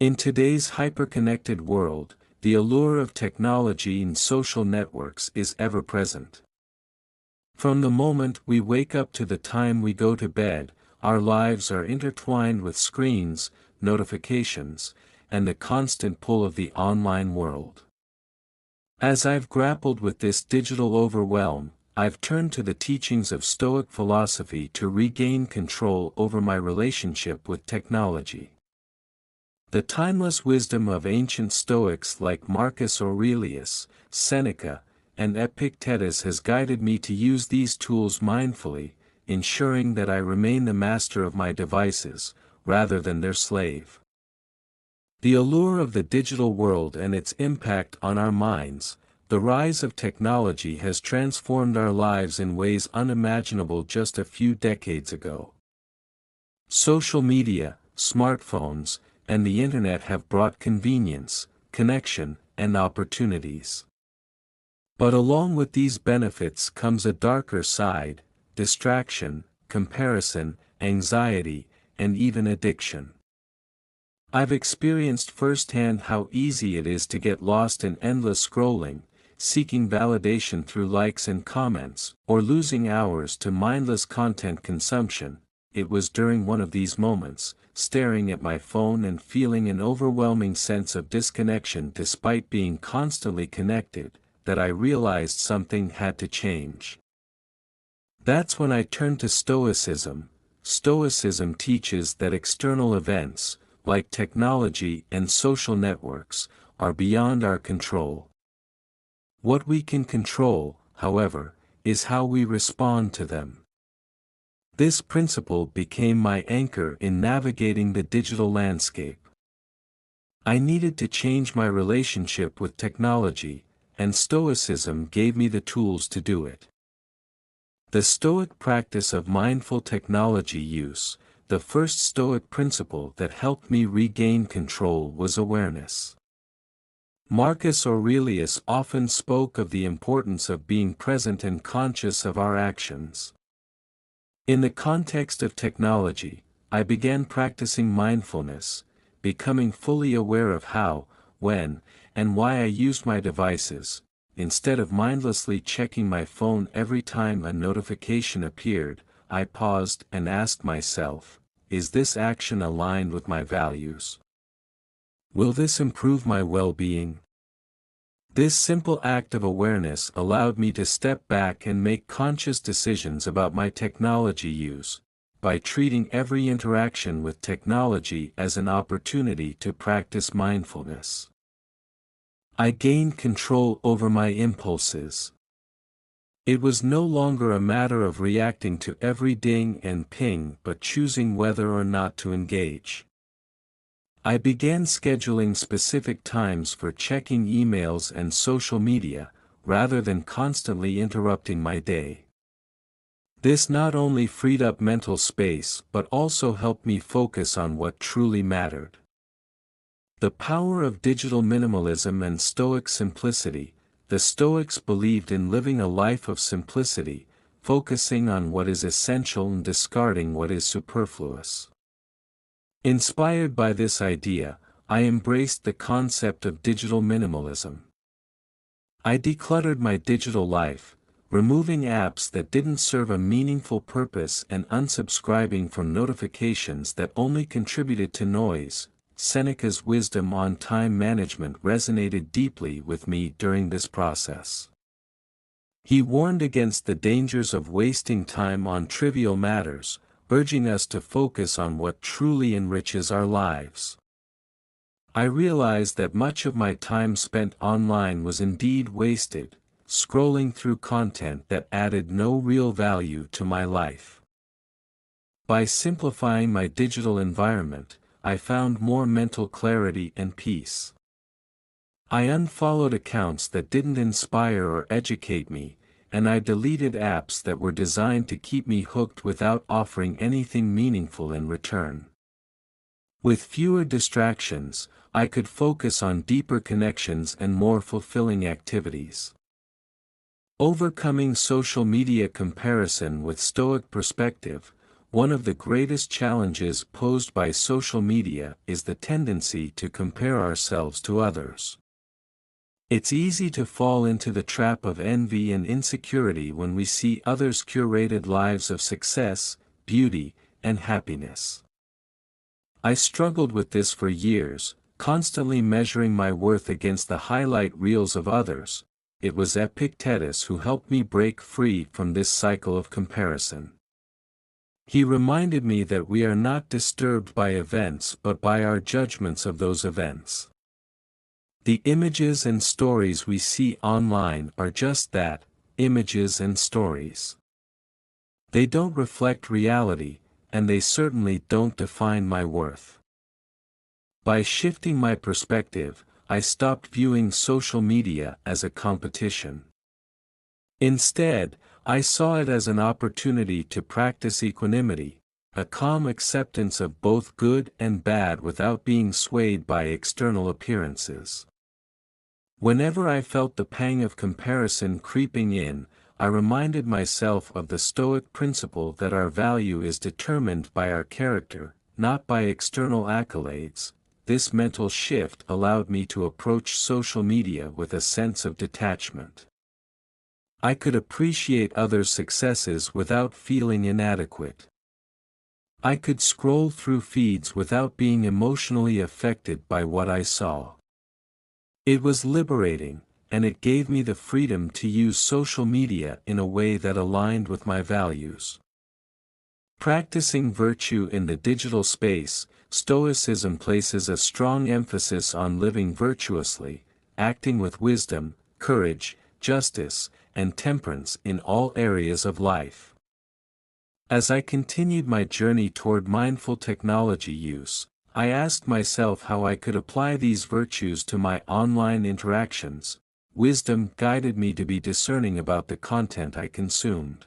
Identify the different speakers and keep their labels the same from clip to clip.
Speaker 1: In today's hyper-connected world, the allure of technology and social networks is ever present. From the moment we wake up to the time we go to bed, our lives are intertwined with screens, notifications, and the constant pull of the online world. As I've grappled with this digital overwhelm, I've turned to the teachings of Stoic philosophy to regain control over my relationship with technology. The timeless wisdom of ancient Stoics like Marcus Aurelius, Seneca, and Epictetus has guided me to use these tools mindfully, ensuring that I remain the master of my devices, rather than their slave. The allure of the digital world and its impact on our minds. The rise of technology has transformed our lives in ways unimaginable just a few decades ago. Social media, smartphones, and the internet have brought convenience, connection, and opportunities. But along with these benefits comes a darker side: distraction, comparison, anxiety, and even addiction. I've experienced firsthand how easy it is to get lost in endless scrolling, seeking validation through likes and comments, or losing hours to mindless content consumption. It was during one of these moments, staring at my phone and feeling an overwhelming sense of disconnection despite being constantly connected, that I realized something had to change. That's when I turned to Stoicism. Stoicism teaches that external events, like technology and social networks, are beyond our control. What we can control, however, is how we respond to them. This principle became my anchor in navigating the digital landscape. I needed to change my relationship with technology, and Stoicism gave me the tools to do it. The Stoic practice of mindful technology use. The first Stoic principle that helped me regain control was awareness. Marcus Aurelius often spoke of the importance of being present and conscious of our actions. In the context of technology, I began practicing mindfulness, becoming fully aware of how, when, and why I used my devices. Instead of mindlessly checking my phone every time a notification appeared, I paused and asked myself, is this action aligned with my values? Will this improve my well-being? This simple act of awareness allowed me to step back and make conscious decisions about my technology use, by treating every interaction with technology as an opportunity to practice mindfulness. I gained control over my impulses. It was no longer a matter of reacting to every ding and ping but choosing whether or not to engage. I began scheduling specific times for checking emails and social media, rather than constantly interrupting my day. This not only freed up mental space but also helped me focus on what truly mattered. The power of digital minimalism and Stoic simplicity. The Stoics believed in living a life of simplicity, focusing on what is essential and discarding what is superfluous. Inspired by this idea, I embraced the concept of digital minimalism. I decluttered my digital life, removing apps that didn't serve a meaningful purpose and unsubscribing from notifications that only contributed to noise. Seneca's wisdom on time management resonated deeply with me during this process. He warned against the dangers of wasting time on trivial matters, urging us to focus on what truly enriches our lives. I realized that much of my time spent online was indeed wasted, scrolling through content that added no real value to my life. By simplifying my digital environment, I found more mental clarity and peace. I unfollowed accounts that didn't inspire or educate me, and I deleted apps that were designed to keep me hooked without offering anything meaningful in return. With fewer distractions, I could focus on deeper connections and more fulfilling activities. Overcoming social media comparison with Stoic perspective. one of the greatest challenges posed by social media is the tendency to compare ourselves to others. It's easy to fall into the trap of envy and insecurity when we see others' curated lives of success, beauty, and happiness. I struggled with this for years, constantly measuring my worth against the highlight reels of others. It was Epictetus who helped me break free from this cycle of comparison. He reminded me that we are not disturbed by events but by our judgments of those events. The images and stories we see online are just that, images and stories. They don't reflect reality, and they certainly don't define my worth. By shifting my perspective, I stopped viewing social media as a competition. Instead, I saw it as an opportunity to practice equanimity, a calm acceptance of both good and bad without being swayed by external appearances. Whenever I felt the pang of comparison creeping in, I reminded myself of the Stoic principle that our value is determined by our character, not by external accolades. This mental shift allowed me to approach social media with a sense of detachment. I could appreciate others' successes without feeling inadequate. I could scroll through feeds without being emotionally affected by what I saw. It was liberating, and it gave me the freedom to use social media in a way that aligned with my values. Practicing virtue in the digital space, Stoicism places a strong emphasis on living virtuously, acting with wisdom, courage, justice, and temperance in all areas of life. As I continued my journey toward mindful technology use, I asked myself how I could apply these virtues to my online interactions. Wisdom guided me to be discerning about the content I consumed.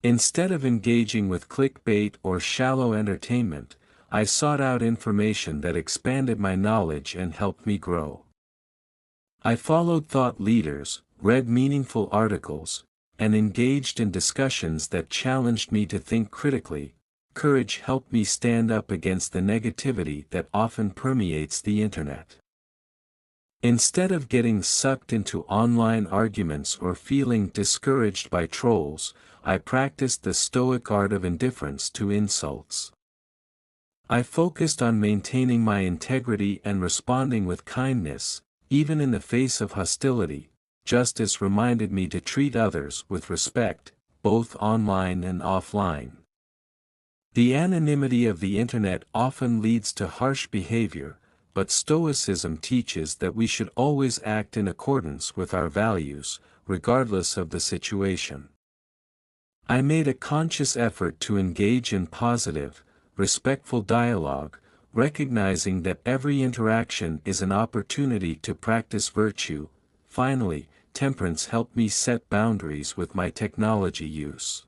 Speaker 1: Instead of engaging with clickbait or shallow entertainment, I sought out information that expanded my knowledge and helped me grow. I followed thought leaders, read meaningful articles, and engaged in discussions that challenged me to think critically. Courage helped me stand up against the negativity that often permeates the internet. Instead of getting sucked into online arguments or feeling discouraged by trolls, I practiced the Stoic art of indifference to insults. I focused on maintaining my integrity and responding with kindness, even in the face of hostility. Justice reminded me to treat others with respect, both online and offline. The anonymity of the internet often leads to harsh behavior, but Stoicism teaches that we should always act in accordance with our values, regardless of the situation. I made a conscious effort to engage in positive, respectful dialogue, recognizing that every interaction is an opportunity to practice virtue. Finally, temperance helped me set boundaries with my technology use.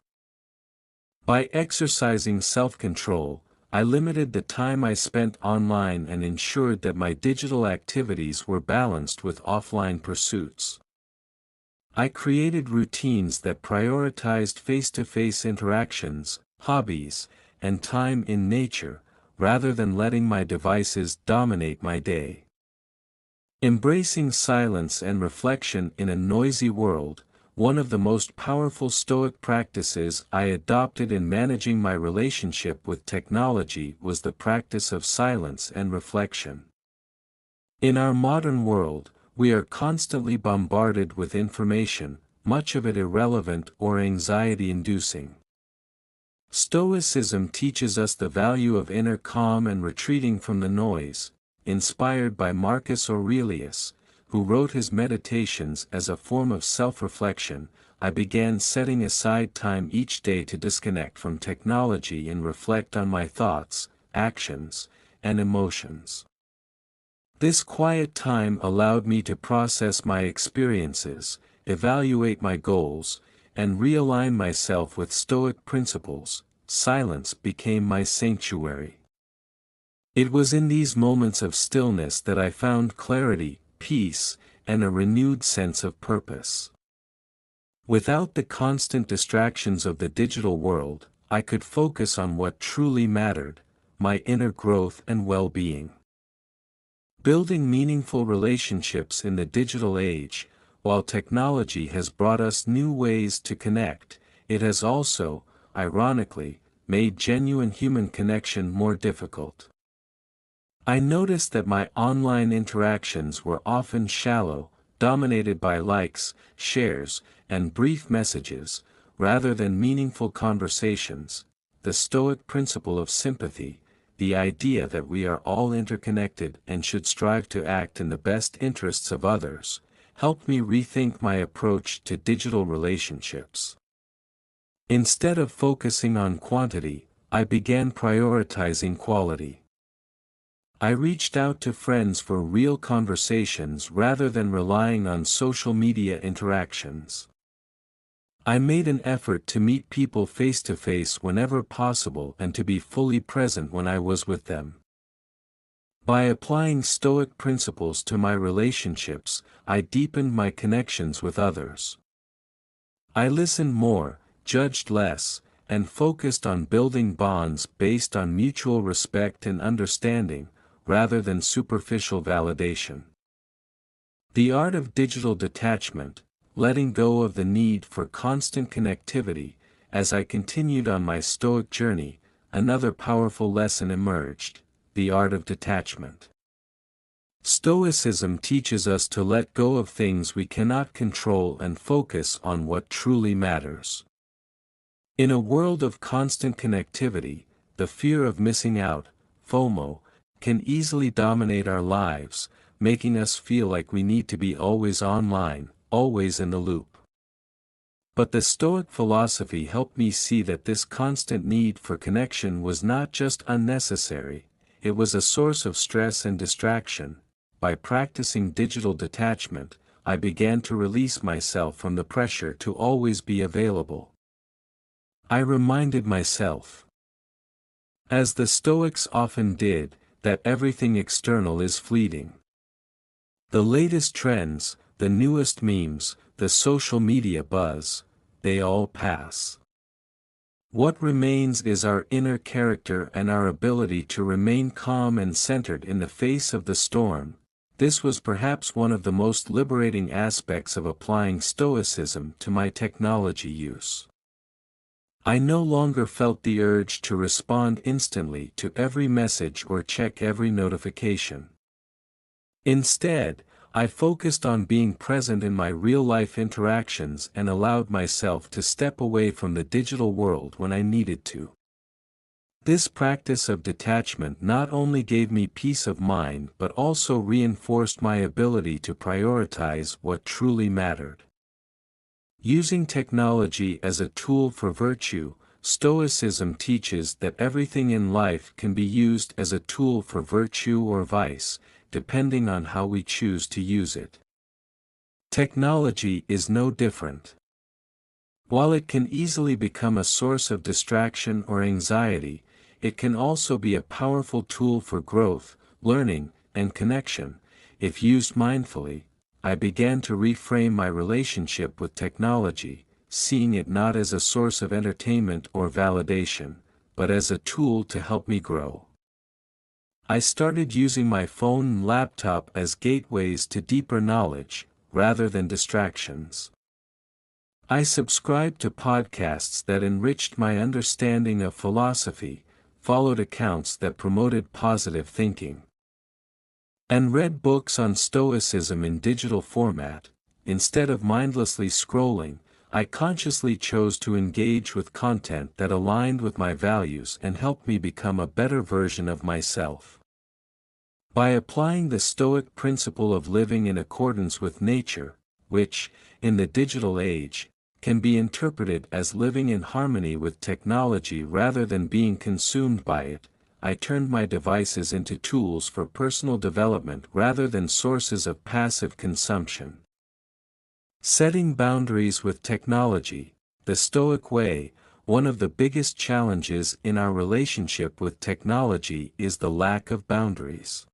Speaker 1: By exercising self-control, I limited the time I spent online and ensured that my digital activities were balanced with offline pursuits. I created routines that prioritized face-to-face interactions, hobbies, and time in nature, rather than letting my devices dominate my day. Embracing silence and reflection in a noisy world, one of the most powerful Stoic practices I adopted in managing my relationship with technology was the practice of silence and reflection. In our modern world, we are constantly bombarded with information, much of it irrelevant or anxiety-inducing. Stoicism teaches us the value of inner calm and retreating from the noise, inspired by Marcus Aurelius, who wrote his Meditations as a form of self-reflection. I began setting aside time each day to disconnect from technology and reflect on my thoughts, actions, and emotions. This quiet time allowed me to process my experiences, evaluate my goals, and realign myself with Stoic principles. Silence became my sanctuary. It was in these moments of stillness that I found clarity, peace, and a renewed sense of purpose. Without the constant distractions of the digital world, I could focus on what truly mattered, my inner growth and well-being. Building meaningful relationships in the digital age, while technology has brought us new ways to connect, it has also, ironically, made genuine human connection more difficult. I noticed that my online interactions were often shallow, dominated by likes, shares, and brief messages, rather than meaningful conversations. The Stoic principle of sympathy, the idea that we are all interconnected and should strive to act in the best interests of others, helped me rethink my approach to digital relationships. Instead of focusing on quantity, I began prioritizing quality. I reached out to friends for real conversations rather than relying on social media interactions. I made an effort to meet people face to face whenever possible and to be fully present when I was with them. By applying Stoic principles to my relationships, I deepened my connections with others. I listened more, judged less, and focused on building bonds based on mutual respect and understanding, rather than superficial validation. The art of digital detachment, letting go of the need for constant connectivity. As I continued on my Stoic journey, another powerful lesson emerged: the art of detachment. Stoicism teaches us to let go of things we cannot control and focus on what truly matters. In a world of constant connectivity, the fear of missing out, FOMO, can easily dominate our lives, making us feel like we need to be always online, always in the loop. But the Stoic philosophy helped me see that this constant need for connection was not just unnecessary, it was a source of stress and distraction. By practicing digital detachment, I began to release myself from the pressure to always be available. I reminded myself, as the Stoics often did, that everything external is fleeting. The latest trends, the newest memes, the social media buzz, they all pass. What remains is our inner character and our ability to remain calm and centered in the face of the storm. This was perhaps one of the most liberating aspects of applying Stoicism to my technology use. I no longer felt the urge to respond instantly to every message or check every notification. Instead, I focused on being present in my real-life interactions and allowed myself to step away from the digital world when I needed to. This practice of detachment not only gave me peace of mind but also reinforced my ability to prioritize what truly mattered. Using technology as a tool for virtue, Stoicism teaches that everything in life can be used as a tool for virtue or vice, depending on how we choose to use it. Technology is no different. While it can easily become a source of distraction or anxiety, it can also be a powerful tool for growth, learning, and connection. If used mindfully, I began to reframe my relationship with technology, seeing it not as a source of entertainment or validation, but as a tool to help me grow. I started using my phone and laptop as gateways to deeper knowledge, rather than distractions. I subscribed to podcasts that enriched my understanding of philosophy, followed accounts that promoted positive thinking, and read books on Stoicism in digital format. Instead of mindlessly scrolling, I consciously chose to engage with content that aligned with my values and helped me become a better version of myself. By applying the Stoic principle of living in accordance with nature, which, in the digital age, can be interpreted as living in harmony with technology rather than being consumed by it, I turned my devices into tools for personal development rather than sources of passive consumption. Setting boundaries with technology, the Stoic way. One of the biggest challenges in our relationship with technology is the lack of boundaries.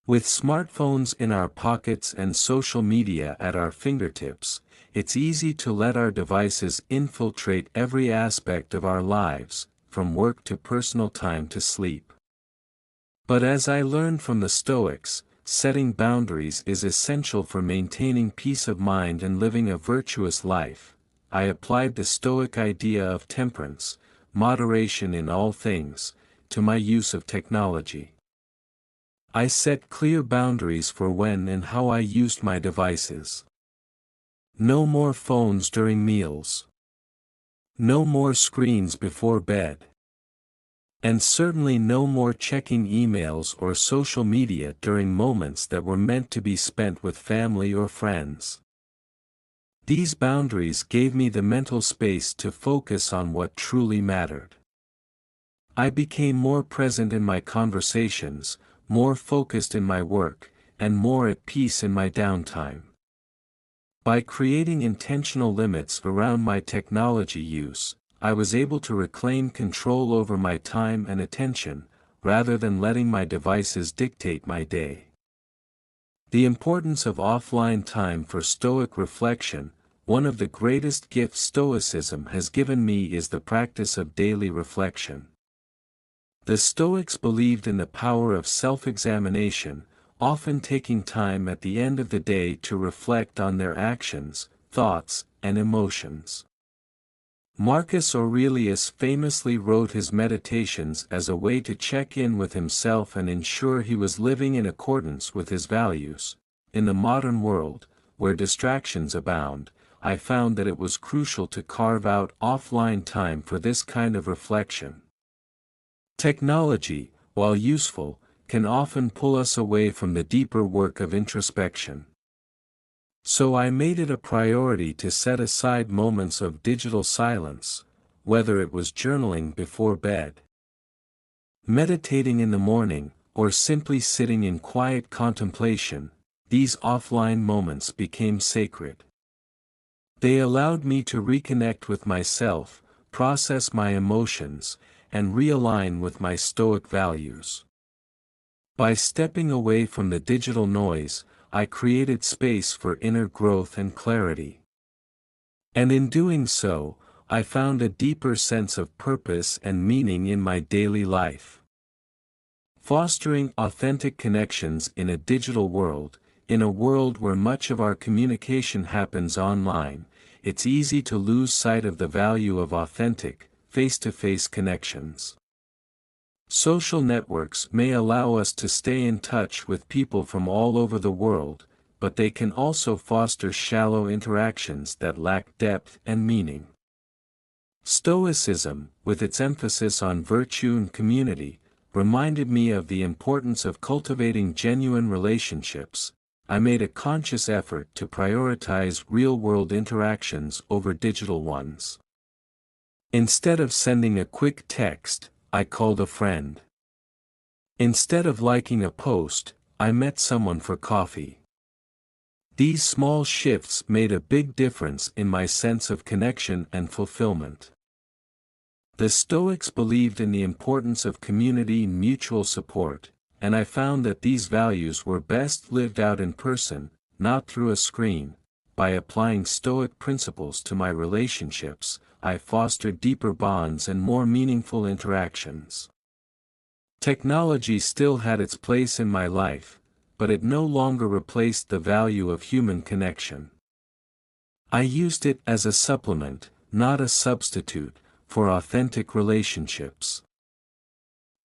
Speaker 1: With smartphones in our pockets and social media at our fingertips, it's easy to let our devices infiltrate every aspect of our lives, from work to personal time to sleep. But as I learned from the Stoics, setting boundaries is essential for maintaining peace of mind and living a virtuous life. I applied the Stoic idea of temperance, moderation in all things, to my use of technology. I set clear boundaries for when and how I used my devices. No more phones during meals. No more screens before bed. And certainly no more checking emails or social media during moments that were meant to be spent with family or friends. These boundaries gave me the mental space to focus on what truly mattered. I became more present in my conversations, more focused in my work, and more at peace in my downtime. By creating intentional limits around my technology use, I was able to reclaim control over my time and attention, rather than letting my devices dictate my day. The importance of offline time for Stoic reflection. One of the greatest gifts Stoicism has given me is the practice of daily reflection. The Stoics believed in the power of self-examination, often taking time at the end of the day to reflect on their actions, thoughts, and emotions. Marcus Aurelius famously wrote his meditations as a way to check in with himself and ensure he was living in accordance with his values. In the modern world, where distractions abound, I found that it was crucial to carve out offline time for this kind of reflection. Technology, while useful, can often pull us away from the deeper work of introspection. So I made it a priority to set aside moments of digital silence, whether it was journaling before bed, meditating in the morning, or simply sitting in quiet contemplation. These offline moments became sacred. They allowed me to reconnect with myself, process my emotions, and realign with my Stoic values. By stepping away from the digital noise, I created space for inner growth and clarity. And in doing so, I found a deeper sense of purpose and meaning in my daily life. Fostering authentic connections in a digital world, in a world where much of our communication happens online, it's easy to lose sight of the value of authentic, face-to-face connections. Social networks may allow us to stay in touch with people from all over the world, but they can also foster shallow interactions that lack depth and meaning. Stoicism, with its emphasis on virtue and community, reminded me of the importance of cultivating genuine relationships. I made a conscious effort to prioritize real-world interactions over digital ones. Instead of sending a quick text, I called a friend. Instead of liking a post, I met someone for coffee. These small shifts made a big difference in my sense of connection and fulfillment. The Stoics believed in the importance of community and mutual support, and I found that these values were best lived out in person, not through a screen. By applying Stoic principles to my relationships, I fostered deeper bonds and more meaningful interactions. Technology still had its place in my life, but it no longer replaced the value of human connection. I used it as a supplement, not a substitute, for authentic relationships.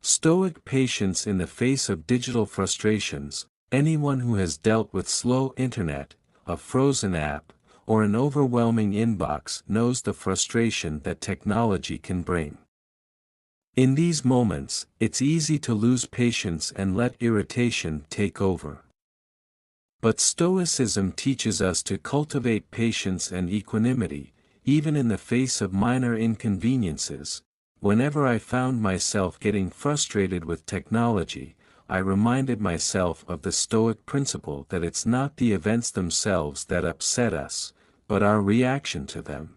Speaker 1: Stoic patience in the face of digital frustrations. Anyone who has dealt with slow internet, a frozen app, or an overwhelming inbox knows the frustration that technology can bring. In these moments, it's easy to lose patience and let irritation take over. But Stoicism teaches us to cultivate patience and equanimity, even in the face of minor inconveniences. Whenever I found myself getting frustrated with technology, I reminded myself of the Stoic principle that it's not the events themselves that upset us, but our reaction to them.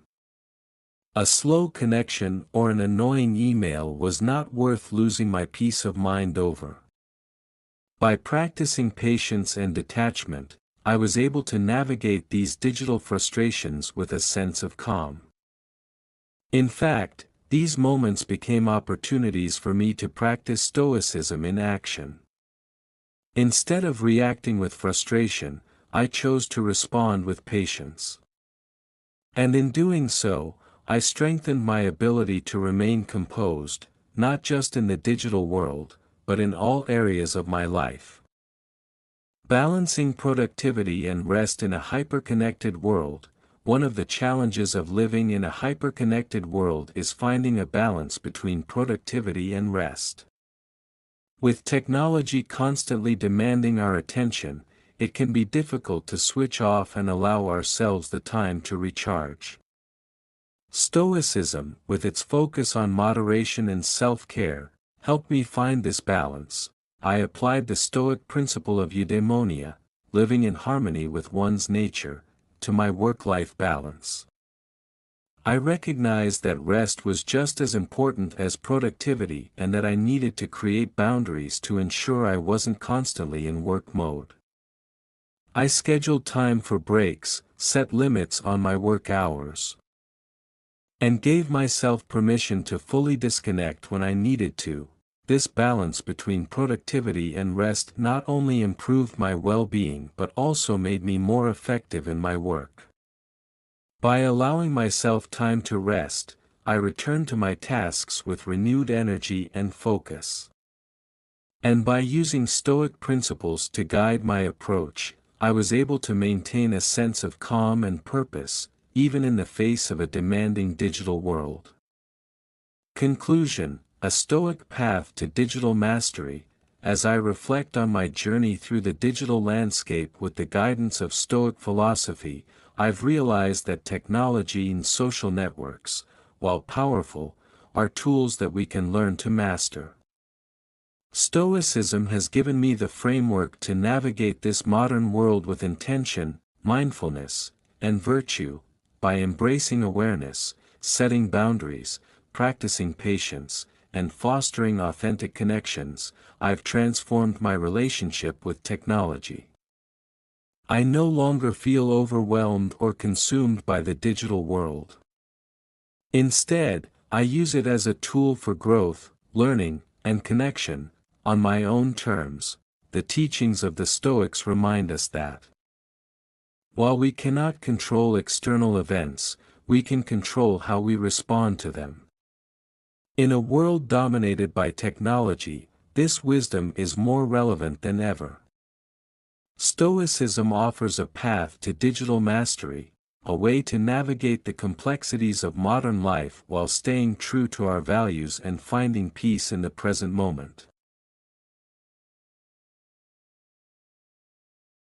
Speaker 1: A slow connection or an annoying email was not worth losing my peace of mind over. By practicing patience and detachment, I was able to navigate these digital frustrations with a sense of calm. In fact, these moments became opportunities for me to practice Stoicism in action. Instead of reacting with frustration, I chose to respond with patience. And in doing so, I strengthened my ability to remain composed, not just in the digital world, but in all areas of my life. Balancing productivity and rest in a hyper-connected world. One of the challenges of living in a hyper-connected world is finding a balance between productivity and rest. With technology constantly demanding our attention, it can be difficult to switch off and allow ourselves the time to recharge. Stoicism, with its focus on moderation and self-care, helped me find this balance. I applied the Stoic principle of eudaimonia, living in harmony with one's nature, to my work-life balance. I recognized that rest was just as important as productivity and that I needed to create boundaries to ensure I wasn't constantly in work mode. I scheduled time for breaks, set limits on my work hours, and gave myself permission to fully disconnect when I needed to. This balance between productivity and rest not only improved my well-being but also made me more effective in my work. By allowing myself time to rest, I returned to my tasks with renewed energy and focus. And by using Stoic principles to guide my approach, I was able to maintain a sense of calm and purpose, even in the face of a demanding digital world. Conclusion: a Stoic path to digital mastery. As I reflect on my journey through the digital landscape with the guidance of Stoic philosophy, I've realized that technology and social networks, while powerful, are tools that we can learn to master. Stoicism has given me the framework to navigate this modern world with intention, mindfulness, and virtue. By embracing awareness, setting boundaries, practicing patience, and fostering authentic connections, I've transformed my relationship with technology. I no longer feel overwhelmed or consumed by the digital world. Instead, I use it as a tool for growth, learning, and connection, on my own terms. The teachings of the Stoics remind us that while we cannot control external events, we can control how we respond to them. In a world dominated by technology, this wisdom is more relevant than ever. Stoicism offers a path to digital mastery, a way to navigate the complexities of modern life while staying true to our values and finding peace in the present moment.